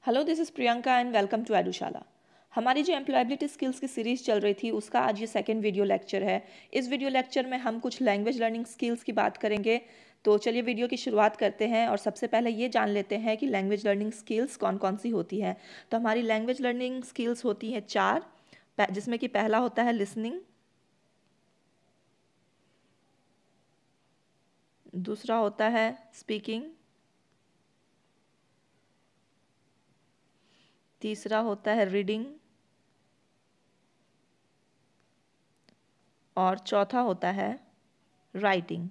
Hello, this is Priyanka and welcome to Edushala. हमारी जो employability skills की सीरीज़ चल रही थी उसका आज ये सेकंड वीडियो लेक्चर है। इस वीडियो लेक्चर में हम कुछ लैंग्वेज लर्निंग स्किल्स की बात करेंगे। तो चलिए वीडियो की शुरुआत करते हैं और सबसे पहले ये जान लेते हैं कि लैंग्वेज लर्निंग स्किल्स कौन कौन सी होती हैं। तो हमारी लैंग्वेज लर्निंग स्किल्स होती हैं 4, जिसमें कि पहला होता है लिसनिंग, दूसरा होता है स्पीकिंग, तीसरा होता है रीडिंग और चौथा होता है राइटिंग।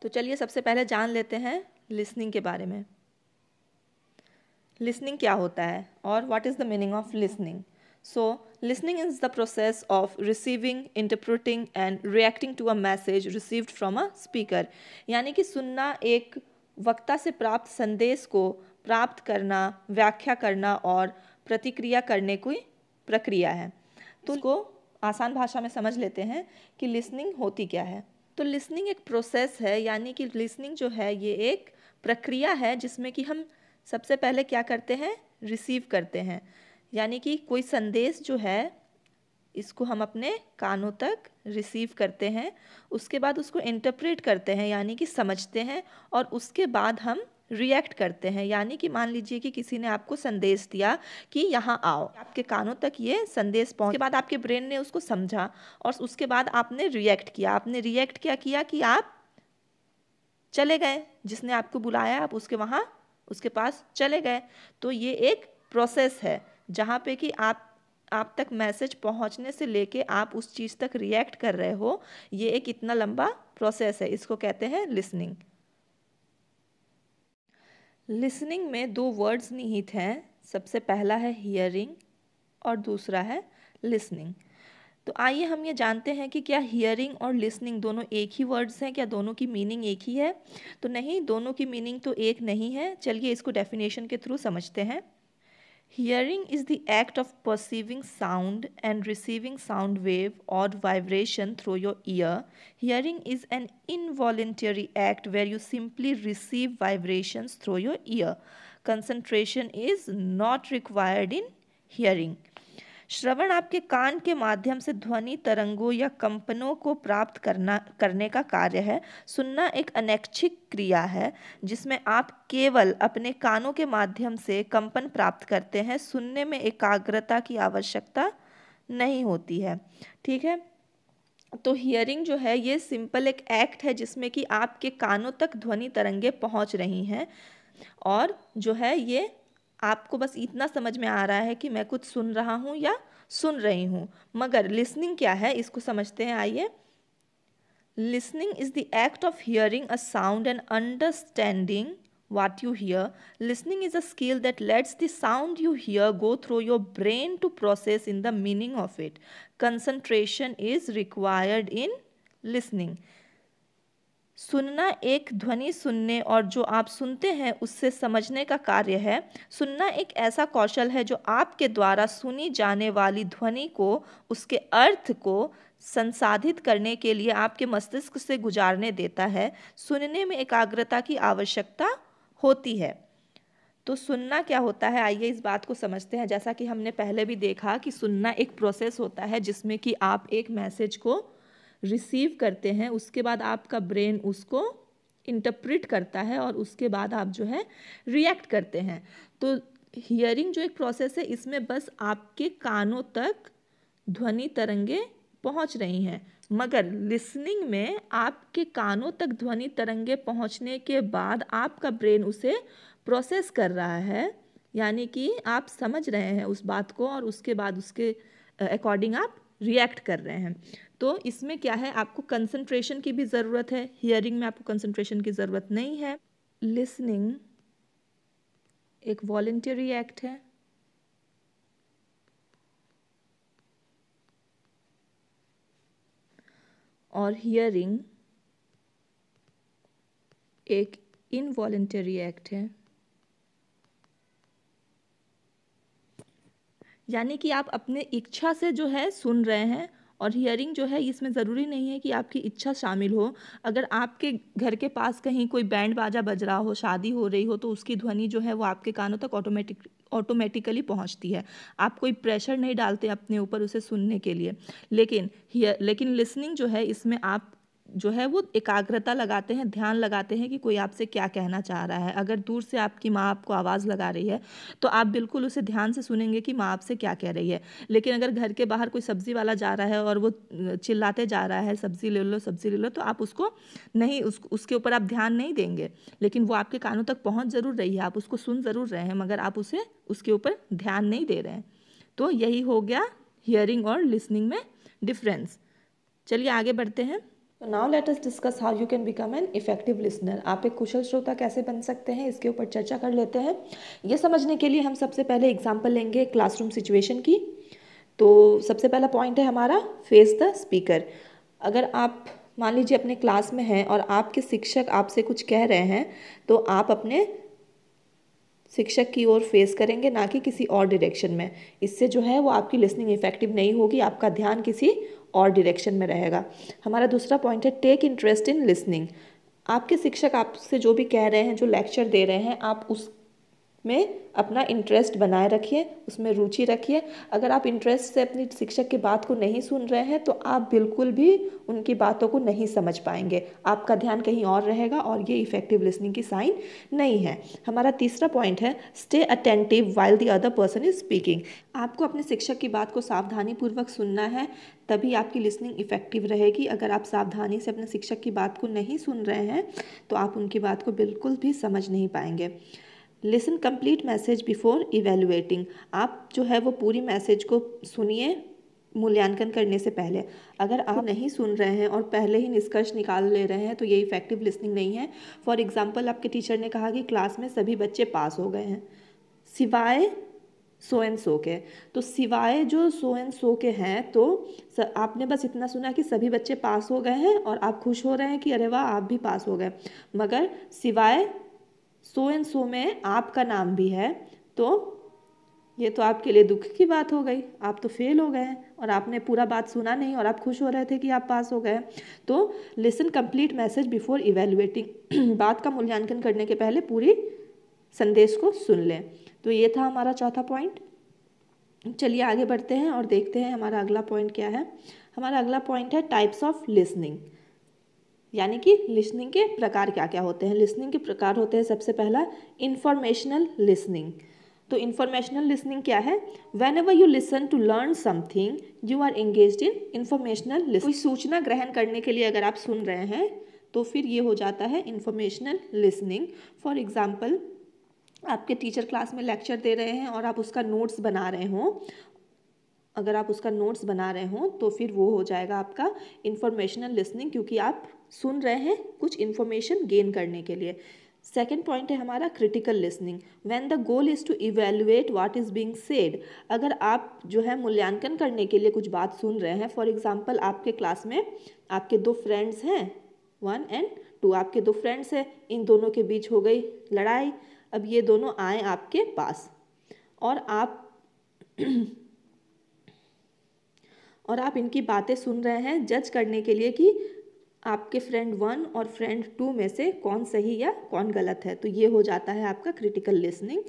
तो चलिए सबसे पहले जान लेते हैं लिसनिंग के बारे में। लिसनिंग क्या होता है और what is the meaning of listening? So listening is the process of receiving, interpreting and reacting to a message received from a speaker. यानी कि सुनना, एक वक्ता से प्राप्त संदेश को प्राप्त करना, व्याख्या करना और प्रतिक्रिया करने की प्रक्रिया है। तो इसको आसान भाषा में समझ लेते हैं कि लिसनिंग होती क्या है। तो लिसनिंग एक प्रोसेस है, यानी कि लिसनिंग जो है ये एक प्रक्रिया है जिसमें कि हम सबसे पहले क्या करते हैं, रिसीव करते हैं। यानी कि कोई संदेश जो है इसको हम अपने कानों तक रिसीव करते हैं, उसके बाद उसको इंटरप्रेट करते हैं यानी कि समझते हैं, और उसके बाद हम रिएक्ट करते हैं। यानी कि मान लीजिए कि किसी ने आपको संदेश दिया कि यहाँ आओ, आपके कानों तक ये संदेश पहुँच, उसके बाद आपके ब्रेन ने उसको समझा और उसके बाद आपने रिएक्ट किया। आपने रिएक्ट क्या किया कि आप चले गए, जिसने आपको बुलाया आप उसके पास चले गए। तो ये एक प्रोसेस है जहाँ पे कि आप तक मैसेज पहुँचने से लेके आप उस चीज़ तक रिएक्ट कर रहे हो, ये एक इतना लंबा प्रोसेस है, इसको कहते हैं लिसनिंग। लिसनिंग में 2 वर्ड्स निहित हैं। सबसे पहला है हियरिंग और दूसरा है लिसनिंग। तो आइए हम ये जानते हैं कि क्या हियरिंग और लिसनिंग दोनों एक ही वर्ड्स हैं, क्या दोनों की मीनिंग एक ही है? तो नहीं, दोनों की मीनिंग तो एक नहीं है। चलिए इसको डेफिनेशन के थ्रू समझते हैं। Hearing is the act of perceiving sound and receiving sound wave or vibration through your ear. Hearing is an involuntary act where you simply receive vibrations through your ear. Concentration is not required in hearing. श्रवण आपके कान के माध्यम से ध्वनि तरंगों या कंपनों को प्राप्त करने का कार्य है। सुनना एक अनैच्छिक क्रिया है जिसमें आप केवल अपने कानों के माध्यम से कंपन प्राप्त करते हैं। सुनने में एकाग्रता की आवश्यकता नहीं होती है। ठीक है, तो हियरिंग जो है ये सिंपल एक एक्ट है जिसमें कि आपके कानों तक ध्वनि तरंगे पहुंच रही हैं, और जो है ये आपको बस इतना समझ में आ रहा है कि मैं कुछ सुन रहा हूँ या सुन रही हूँ। मगर लिसनिंग क्या है, इसको समझते हैं। आइए, listening is the act of hearing a sound and understanding what you hear. Listening is a skill that lets the sound you hear go through your brain to process in the meaning of it. Concentration is required in listening. सुनना एक ध्वनि सुनने और जो आप सुनते हैं उससे समझने का कार्य है। सुनना एक ऐसा कौशल है जो आपके द्वारा सुनी जाने वाली ध्वनि को, उसके अर्थ को संसाधित करने के लिए आपके मस्तिष्क से गुजारने देता है। सुनने में एकाग्रता की आवश्यकता होती है। तो सुनना क्या होता है, आइए इस बात को समझते हैं। जैसा कि हमने पहले भी देखा कि सुनना एक प्रोसेस होता है जिसमें कि आप एक मैसेज को रिसीव करते हैं, उसके बाद आपका ब्रेन उसको इंटरप्रेट करता है और उसके बाद आप जो है रिएक्ट करते हैं। तो हियरिंग जो एक प्रोसेस है, इसमें बस आपके कानों तक ध्वनि तरंगे पहुंच रही हैं, मगर लिसनिंग में आपके कानों तक ध्वनि तरंगे पहुंचने के बाद आपका ब्रेन उसे प्रोसेस कर रहा है, यानी कि आप समझ रहे हैं उस बात को और उसके बाद उसके अकॉर्डिंग आप रिएक्ट कर रहे हैं। तो इसमें क्या है, आपको कंसंट्रेशन की भी ज़रूरत है। हियरिंग में आपको कंसंट्रेशन की ज़रूरत नहीं है। लिसनिंग एक वॉलंटरी एक्ट है और हियरिंग एक इनवॉलंटरी एक्ट है। यानी कि आप अपने इच्छा से जो है सुन रहे हैं और हियरिंग जो है इसमें ज़रूरी नहीं है कि आपकी इच्छा शामिल हो। अगर आपके घर के पास कहीं कोई बैंड बाजा बज रहा हो, शादी हो रही हो, तो उसकी ध्वनि जो है वो आपके कानों तक ऑटोमेटिकली पहुंचती है। आप कोई प्रेशर नहीं डालते अपने ऊपर उसे सुनने के लिए। लेकिन लिसनिंग जो है इसमें आप जो है वो एकाग्रता लगाते हैं, ध्यान लगाते हैं कि कोई आपसे क्या कहना चाह रहा है। अगर दूर से आपकी माँ आपको आवाज़ लगा रही है तो आप बिल्कुल उसे ध्यान से सुनेंगे कि माँ आपसे क्या कह रही है। लेकिन अगर घर के बाहर कोई सब्ज़ी वाला जा रहा है और वो चिल्लाते जा रहा है, सब्ज़ी ले लो सब्ज़ी ले लो, तो आप उसको नहीं उसके ऊपर आप ध्यान नहीं देंगे। लेकिन वो आपके कानों तक पहुँच ज़रूर रही है, आप उसको सुन ज़रूर रहे हैं, मगर आप उसे उसके ऊपर ध्यान नहीं दे रहे हैं। तो यही हो गया हियरिंग और लिसनिंग में डिफरेंस। चलिए आगे बढ़ते हैं। तो now let us discuss how you can become an effective listener. आप एक कुशल श्रोता कैसे बन सकते हैं, इसके ऊपर चर्चा कर लेते हैं। ये समझने के लिए हम सबसे पहले एग्जाम्पल लेंगे क्लासरूम सिचुएशन की। तो सबसे पहला पॉइंट है हमारा फेस द स्पीकर। अगर आप मान लीजिए अपने क्लास में हैं और आपके शिक्षक आपसे कुछ कह रहे हैं, तो आप अपने शिक्षक की ओर फेस करेंगे, ना कि किसी और डायरेक्शन में। इससे जो है वो आपकी लिसनिंग इफेक्टिव नहीं होगी, आपका ध्यान किसी और डायरेक्शन में रहेगा। हमारा दूसरा पॉइंट है टेक इंटरेस्ट इन लिसनिंग। आपके शिक्षक आपसे जो भी कह रहे हैं, जो लेक्चर दे रहे हैं, आप उस में अपना इंटरेस्ट बनाए रखिए, उसमें रुचि रखिए। अगर आप इंटरेस्ट से अपनी शिक्षक की बात को नहीं सुन रहे हैं तो आप बिल्कुल भी उनकी बातों को नहीं समझ पाएंगे, आपका ध्यान कहीं और रहेगा और ये इफेक्टिव लिसनिंग की साइन नहीं है। हमारा तीसरा पॉइंट है stay attentive while the other person is speaking. आपको अपने शिक्षक की बात को सावधानीपूर्वक सुनना है, तभी आपकी लिसनिंग इफेक्टिव रहेगी। अगर आप सावधानी से अपने शिक्षक की बात को नहीं सुन रहे हैं तो आप उनकी बात को बिल्कुल भी समझ नहीं पाएंगे। Listen complete message before evaluating. आप जो है वो पूरी मैसेज को सुनिए मूल्यांकन करने से पहले। अगर आप नहीं सुन रहे हैं और पहले ही निष्कर्ष निकाल ले रहे हैं तो ये इफेक्टिव लिसनिंग नहीं है। फॉर एग्जांपल, आपके टीचर ने कहा कि क्लास में सभी बच्चे पास हो गए हैं सिवाय सो एंड सो के। तो सिवाय जो सो एंड सो के हैं, तो आपने बस इतना सुना कि सभी बच्चे पास हो गए हैं और आप खुश हो रहे हैं कि अरे वाह आप भी पास हो गए, मगर सिवाय सो एंड सो में आपका नाम भी है, तो ये तो आपके लिए दुख की बात हो गई। आप तो फेल हो गए हैं और आपने पूरा बात सुना नहीं और आप खुश हो रहे थे कि आप पास हो गए। तो listen complete message before evaluating. बात का मूल्यांकन करने के पहले पूरी संदेश को सुन लें। तो ये था हमारा चौथा पॉइंट। चलिए आगे बढ़ते हैं और देखते हैं हमारा अगला पॉइंट क्या है। हमारा अगला पॉइंट है टाइप्स ऑफ लिसनिंग, यानी कि लिसनिंग के प्रकार क्या क्या होते हैं। लिसनिंग के प्रकार होते हैं सबसे पहला इंफॉर्मेशनल लिसनिंग। तो इंफॉर्मेशनल लिसनिंग क्या है? Whenever you listen to learn something you are engaged in informational listening. कोई सूचना ग्रहण करने के लिए अगर आप सुन रहे हैं तो फिर ये हो जाता है इंफॉर्मेशनल लिसनिंग। फॉर एग्जाम्पल, आपके टीचर क्लास में लेक्चर दे रहे हैं और आप उसका नोट्स बना रहे हों। अगर आप उसका नोट्स बना रहे हों तो फिर वो हो जाएगा आपका इंफॉर्मेशनल लिसनिंग, क्योंकि आप सुन रहे हैं कुछ इन्फॉर्मेशन गेन करने के लिए। सेकेंड पॉइंट है हमारा critical listening. When the goal is to evaluate what is being said. अगर आप जो है मूल्यांकन करने के लिए कुछ बात सुन रहे हैं, फॉर एग्जांपल आपके क्लास में आपके दो फ्रेंड्स हैं, 1 और 2, आपके दो फ्रेंड्स हैं, इन दोनों के बीच हो गई लड़ाई। अब ये दोनों आए आपके पास और आप इनकी बातें सुन रहे हैं जज करने के लिए कि आपके फ्रेंड 1 और फ्रेंड 2 में से कौन सही या कौन गलत है। तो ये हो जाता है आपका क्रिटिकल लिसनिंग।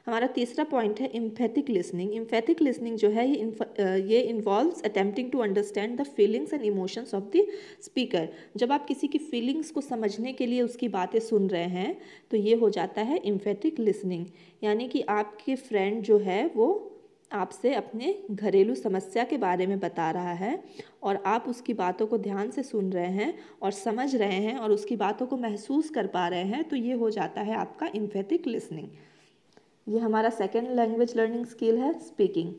हमारा तीसरा पॉइंट है इम्पैथिक लिसनिंग। इम्पैथिक लिसनिंग जो है ये involves attempting to understand the feelings and emotions of the speaker. जब आप किसी की फीलिंग्स को समझने के लिए उसकी बातें सुन रहे हैं तो ये हो जाता है इम्पैथिक लिसनिंग। यानी कि आपके फ्रेंड जो है वो आपसे अपने घरेलू समस्या के बारे में बता रहा है और आप उसकी बातों को ध्यान से सुन रहे हैं और समझ रहे हैं और उसकी बातों को महसूस कर पा रहे हैं, तो ये हो जाता है आपका इम्पैथिक लिसनिंग। ये हमारा सेकेंड लैंग्वेज लर्निंग स्किल है स्पीकिंग।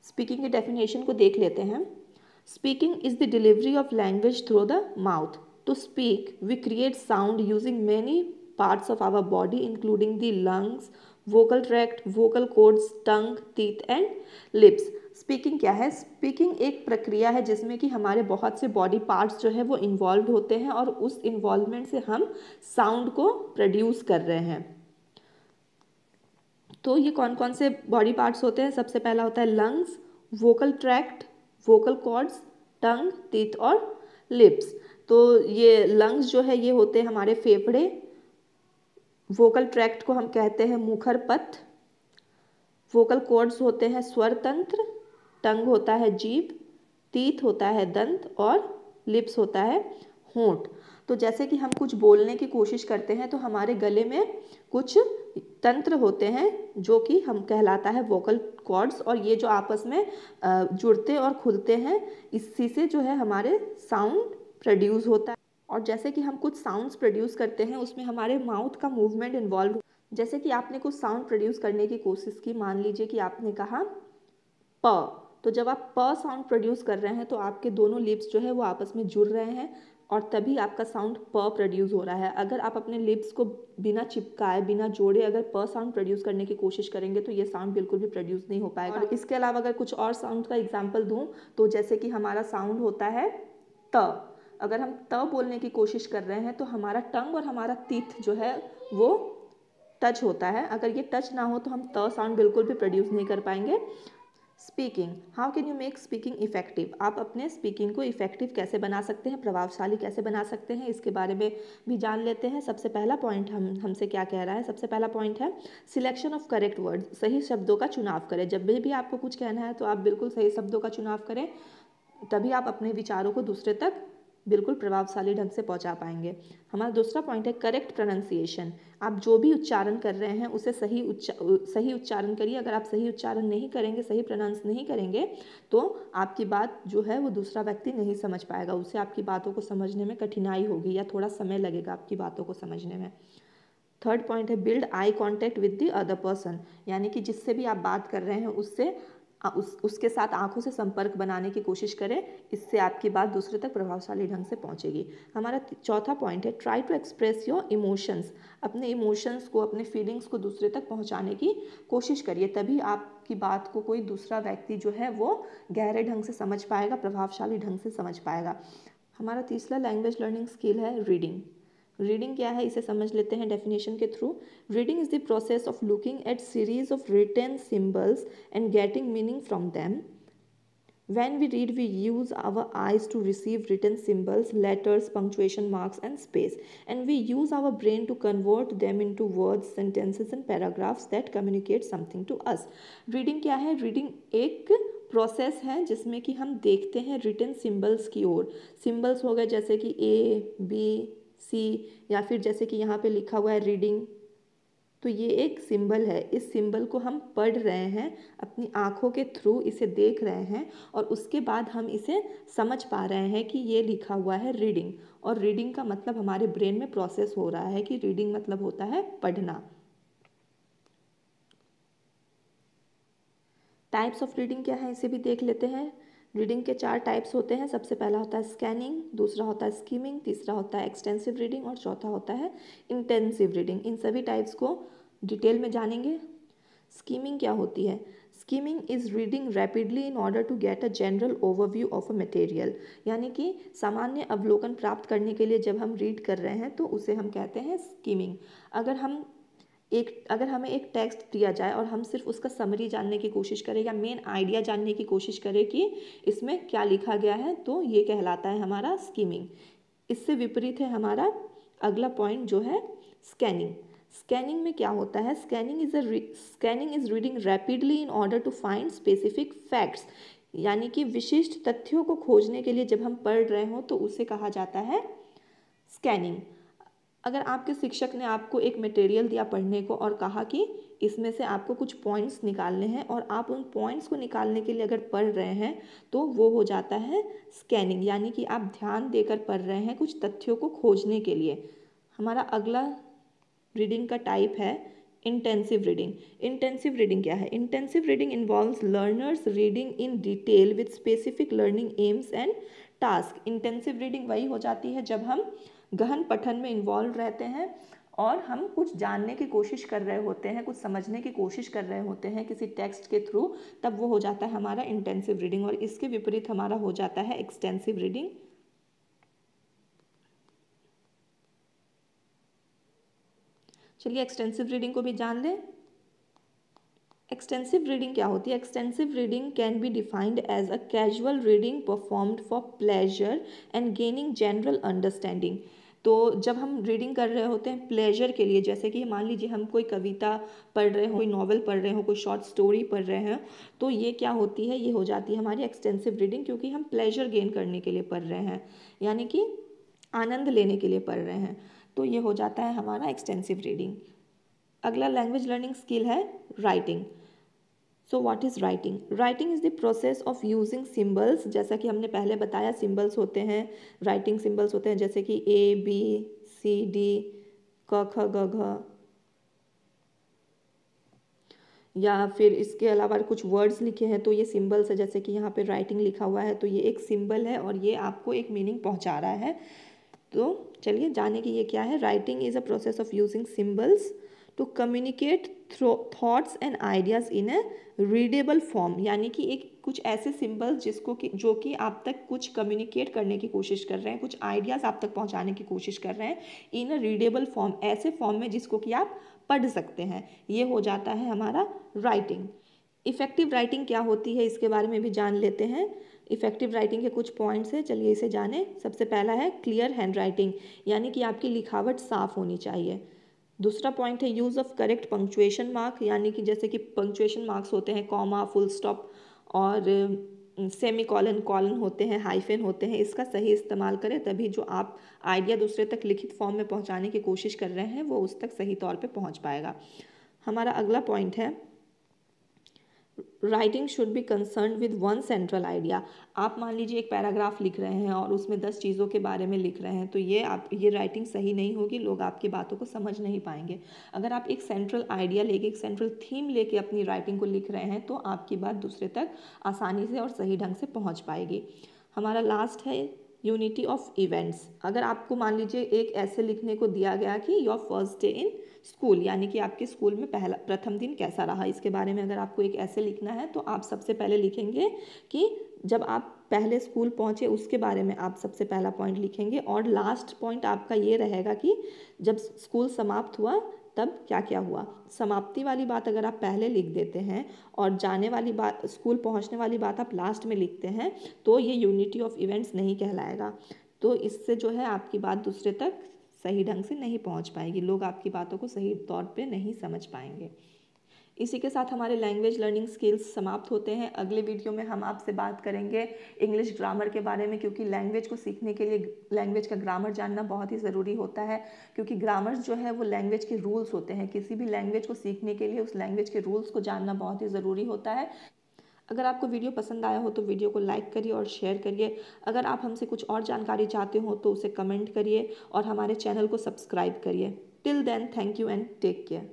स्पीकिंग की डेफिनेशन को देख लेते हैं। Speaking is the delivery of language through the mouth. To speak we create sound using many parts of our body including the lungs, vocal tract, vocal cords, tongue, teeth and lips. Speaking क्या है? Speaking एक प्रक्रिया है जिसमें कि हमारे बहुत से बॉडी पार्ट्स जो है वो इन्वॉल्व होते हैं और उस इन्वॉल्वमेंट से हम साउंड को प्रोड्यूस कर रहे हैं। तो ये कौन कौन से बॉडी पार्ट्स होते हैं? सबसे पहला होता है lungs, vocal tract, vocal cords, tongue, teeth और लिप्स। तो ये लंग्स जो है ये होते हैं हमारे फेफड़े, वोकल ट्रैक्ट को हम कहते हैं मुखर पथ, वोकल कॉर्ड्स होते हैं स्वर तंत्र, टंग होता है जीभ, टीथ होता है दंत और लिप्स होता है होंठ। तो जैसे कि हम कुछ बोलने की कोशिश करते हैं तो हमारे गले में कुछ तंत्र होते हैं जो कि हम कहलाता है वोकल कॉर्ड्स, और ये जो आपस में जुड़ते और खुलते हैं, इसी से जो है हमारे साउंड प्रोड्यूस होता है। और जैसे कि हम कुछ साउंड्स प्रोड्यूस करते हैं उसमें हमारे माउथ का मूवमेंट इन्वॉल्व, जैसे कि आपने कुछ साउंड प्रोड्यूस करने की कोशिश की, मान लीजिए कि आपने कहा प, तो जब आप प साउंड प्रोड्यूस कर रहे हैं तो आपके दोनों लिप्स जो है वो आपस में जुड़ रहे हैं और तभी आपका साउंड प प्रोड्यूस हो रहा है। अगर आप अपने लिप्स को बिना चिपकाए, बिना जोड़े अगर प साउंड प्रोड्यूस करने की कोशिश करेंगे तो ये साउंड बिल्कुल भी प्रोड्यूस नहीं हो पाएगा। और इसके अलावा अगर कुछ और साउंड का एग्जाम्पल दूँ तो जैसे कि हमारा साउंड होता है त, अगर हम त बोलने की कोशिश कर रहे हैं तो हमारा टंग और हमारा टीथ जो है वो टच होता है। अगर ये टच ना हो तो हम त साउंड बिल्कुल भी प्रोड्यूस नहीं कर पाएंगे। Speaking, how can you make speaking effective? आप अपने स्पीकिंग को इफेक्टिव कैसे बना सकते हैं, प्रभावशाली कैसे बना सकते हैं, इसके बारे में भी जान लेते हैं। सबसे पहला पॉइंट हमसे क्या कह रहा है, सबसे पहला पॉइंट है सिलेक्शन ऑफ करेक्ट वर्ड, सही शब्दों का चुनाव करें। जब भी आपको कुछ कहना है तो आप बिल्कुल सही शब्दों का चुनाव करें, तभी आप अपने विचारों को दूसरे तक बिल्कुल प्रभावशाली ढंग से पहुंचा पाएंगे। हमारा दूसरा पॉइंट है करेक्ट प्रोनाउंसिएशन। आप जो भी उच्चारण कर रहे हैं उसे सही उच्चारण करिए। अगर आप सही उच्चारण नहीं करेंगे, सही प्रोनाउंस नहीं करेंगे तो आपकी बात जो है वो दूसरा व्यक्ति नहीं समझ पाएगा, उसे आपकी बातों को समझने में कठिनाई होगी या थोड़ा समय लगेगा आपकी बातों को समझने में। थर्ड पॉइंट है build eye contact with the other person, यानी कि जिससे भी आप बात कर रहे हैं उसके साथ आंखों से संपर्क बनाने की कोशिश करें, इससे आपकी बात दूसरे तक प्रभावशाली ढंग से पहुंचेगी। हमारा चौथा पॉइंट है try to express your emotions, अपने इमोशंस को, अपने फीलिंग्स को दूसरे तक पहुंचाने की कोशिश करिए, तभी आपकी बात को कोई दूसरा व्यक्ति जो है वो गहरे ढंग से समझ पाएगा, प्रभावशाली ढंग से समझ पाएगा। हमारा तीसरा लैंग्वेज लर्निंग स्किल है रीडिंग। रीडिंग क्या है इसे समझ लेते हैं डेफिनेशन के through. Reading is the process of looking at series of written symbols and getting meaning from them. When we read, we use our eyes to receive written symbols, letters, punctuation marks, and space. And we use our brain to convert them into words, sentences, and paragraphs that communicate something to us. Reading क्या है? Reading एक process है जिसमें कि हम देखते हैं written symbols की ओर। सिंबल्स हो गए जैसे कि A, B, C, या फिर जैसे कि यहाँ पे लिखा हुआ है रीडिंग, तो ये एक सिंबल है। इस सिंबल को हम पढ़ रहे हैं, अपनी आँखों के थ्रू इसे देख रहे हैं और उसके बाद हम इसे समझ पा रहे हैं कि ये लिखा हुआ है रीडिंग, और रीडिंग का मतलब हमारे ब्रेन में प्रोसेस हो रहा है कि रीडिंग मतलब होता है पढ़ना। टाइप्स ऑफ रीडिंग क्या है इसे भी देख लेते हैं। रीडिंग के 4 टाइप्स होते हैं। सबसे पहला होता है स्कैनिंग, दूसरा होता है स्कीमिंग, तीसरा होता है एक्सटेंसिव रीडिंग और चौथा होता है इंटेंसिव रीडिंग। इन सभी टाइप्स को डिटेल में जानेंगे। स्कीमिंग क्या होती है? Skimming is reading rapidly in order to get a general overview of a material, यानी कि सामान्य अवलोकन प्राप्त करने के लिए जब हम रीड कर रहे हैं तो उसे हम कहते हैं स्कीमिंग। अगर हमें एक टेक्स्ट दिया जाए और हम सिर्फ उसका समरी जानने की कोशिश करें या मेन आइडिया जानने की कोशिश करें कि इसमें क्या लिखा गया है, तो ये कहलाता है हमारा स्कीमिंग। इससे विपरीत है हमारा अगला पॉइंट जो है स्कैनिंग। स्कैनिंग में क्या होता है? Scanning is reading rapidly in order to find specific facts, यानी कि विशिष्ट तथ्यों को खोजने के लिए जब हम पढ़ रहे हों तो उसे कहा जाता है स्कैनिंग। अगर आपके शिक्षक ने आपको एक मटेरियल दिया पढ़ने को और कहा कि इसमें से आपको कुछ पॉइंट्स निकालने हैं और आप उन पॉइंट्स को निकालने के लिए अगर पढ़ रहे हैं तो वो हो जाता है स्कैनिंग, यानी कि आप ध्यान देकर पढ़ रहे हैं कुछ तथ्यों को खोजने के लिए। हमारा अगला रीडिंग का टाइप है इंटेंसिव रीडिंग। इंटेंसिव रीडिंग क्या है? Intensive reading involves learners reading in detail with specific learning AIIMS and task. Intensive reading वही हो जाती है जब हम गहन पठन में इन्वॉल्व रहते हैं और हम कुछ जानने की कोशिश कर रहे होते हैं, कुछ समझने की कोशिश कर रहे होते हैं किसी टेक्स्ट के थ्रू, तब वो हो जाता है हमारा इंटेंसिव रीडिंग। और इसके विपरीत हमारा हो जाता है एक्सटेंसिव रीडिंग। चलिए एक्सटेंसिव रीडिंग को भी जान लें। एक्सटेंसिव रीडिंग क्या होती है? Extensive reading can be defined as a casual reading performed for pleasure and gaining general understanding. तो जब हम रीडिंग कर रहे होते हैं प्लेजर के लिए, जैसे कि मान लीजिए हम कोई कविता पढ़ रहे हो, कोई नॉवल पढ़ रहे हो, कोई शॉर्ट स्टोरी पढ़ रहे हैं, तो ये क्या होती है? ये हो जाती है हमारी एक्सटेंसिव रीडिंग, क्योंकि हम प्लेजर गेन करने के लिए पढ़ रहे हैं, यानी कि आनंद लेने के लिए पढ़ रहे हैं। तो ये हो जाता है हमारा एक्सटेंसिव रीडिंग। अगला लैंग्वेज लर्निंग स्किल है writing. So what is writing? Writing is the process of using symbols. जैसा कि हमने पहले बताया, सिम्बल्स होते हैं, राइटिंग सिम्बल्स होते हैं, जैसे कि ABCD, क ख ग घ, या फिर इसके अलावा कुछ वर्ड्स लिखे हैं तो ये सिम्बल्स है। जैसे कि यहाँ पे राइटिंग लिखा हुआ है तो ये एक सिम्बल है और ये आपको एक मीनिंग पहुँचा रहा है। तो चलिए जाने कि ये क्या है। Writing is a process of using symbols to communicate thoughts and ideas in a readable form, यानी कि एक कुछ ऐसे सिम्बल्स जो कि आप तक कुछ कम्युनिकेट करने की कोशिश कर रहे हैं, कुछ आइडियाज़ आप तक पहुंचाने की कोशिश कर रहे हैं इन अ रीडेबल फॉर्म, ऐसे फॉर्म में जिसको कि आप पढ़ सकते हैं। ये हो जाता है हमारा राइटिंग। इफ़ेक्टिव राइटिंग क्या होती है इसके बारे में भी जान लेते हैं। इफ़ेक्टिव राइटिंग के कुछ पॉइंट्स हैं, चलिए इसे जानें। सबसे पहला है क्लियर हैंड राइटिंग, यानी कि आपकी लिखावट साफ़ होनी चाहिए। दूसरा पॉइंट है use of correct punctuation mark, यानी कि जैसे कि पंक्चुएशन मार्क्स होते हैं, कॉमा, फुल स्टॉप और सेमी कॉलन, कॉलन होते हैं, हाइफन होते हैं, इसका सही इस्तेमाल करें, तभी जो आप आइडिया दूसरे तक लिखित फॉर्म में पहुंचाने की कोशिश कर रहे हैं वो उस तक सही तौर पे पहुंच पाएगा। हमारा अगला पॉइंट है writing should be concern with one central idea. आप मान लीजिए एक पैराग्राफ लिख रहे हैं और उसमें 10 चीज़ों के बारे में लिख रहे हैं, तो ये राइटिंग सही नहीं होगी, लोग आपकी बातों को समझ नहीं पाएंगे। अगर आप एक सेंट्रल आइडिया लेके, एक सेंट्रल थीम लेके अपनी राइटिंग को लिख रहे हैं तो आपकी बात दूसरे तक आसानी से और सही ढंग से पहुँच पाएगी। हमारा लास्ट है यूनिटी ऑफ इवेंट्स। अगर आपको मान लीजिए एक ऐसे लिखने को दिया गया कि your first day in school, यानी कि आपके स्कूल में प्रथम दिन कैसा रहा, इसके बारे में अगर आपको एक ऐसे लिखना है तो आप सबसे पहले लिखेंगे कि जब आप पहले स्कूल पहुंचे उसके बारे में आप सबसे पहला पॉइंट लिखेंगे, और लास्ट पॉइंट आपका ये रहेगा कि जब स्कूल समाप्त हुआ तब क्या क्या हुआ। समाप्ति वाली बात अगर आप पहले लिख देते हैं और जाने वाली बात, स्कूल पहुंचने वाली बात आप लास्ट में लिखते हैं तो ये यूनिटी ऑफ इवेंट्स नहीं कहलाएगा। तो इससे जो है आपकी बात दूसरे तक सही ढंग से नहीं पहुंच पाएगी, लोग आपकी बातों को सही तौर पे नहीं समझ पाएंगे। इसी के साथ हमारे लैंग्वेज लर्निंग स्किल्स समाप्त होते हैं। अगले वीडियो में हम आपसे बात करेंगे इंग्लिश ग्रामर के बारे में, क्योंकि लैंग्वेज को सीखने के लिए लैंग्वेज का ग्रामर जानना बहुत ही ज़रूरी होता है, क्योंकि ग्रामर जो है वो लैंग्वेज के रूल्स होते हैं। किसी भी लैंग्वेज को सीखने के लिए उस लैंग्वेज के रूल्स को जानना बहुत ही ज़रूरी होता है। अगर आपको वीडियो पसंद आया हो तो वीडियो को लाइक करिए और शेयर करिए। अगर आप हमसे कुछ और जानकारी चाहते हो तो उसे कमेंट करिए और हमारे चैनल को सब्सक्राइब करिए। Till then, thank you and take care.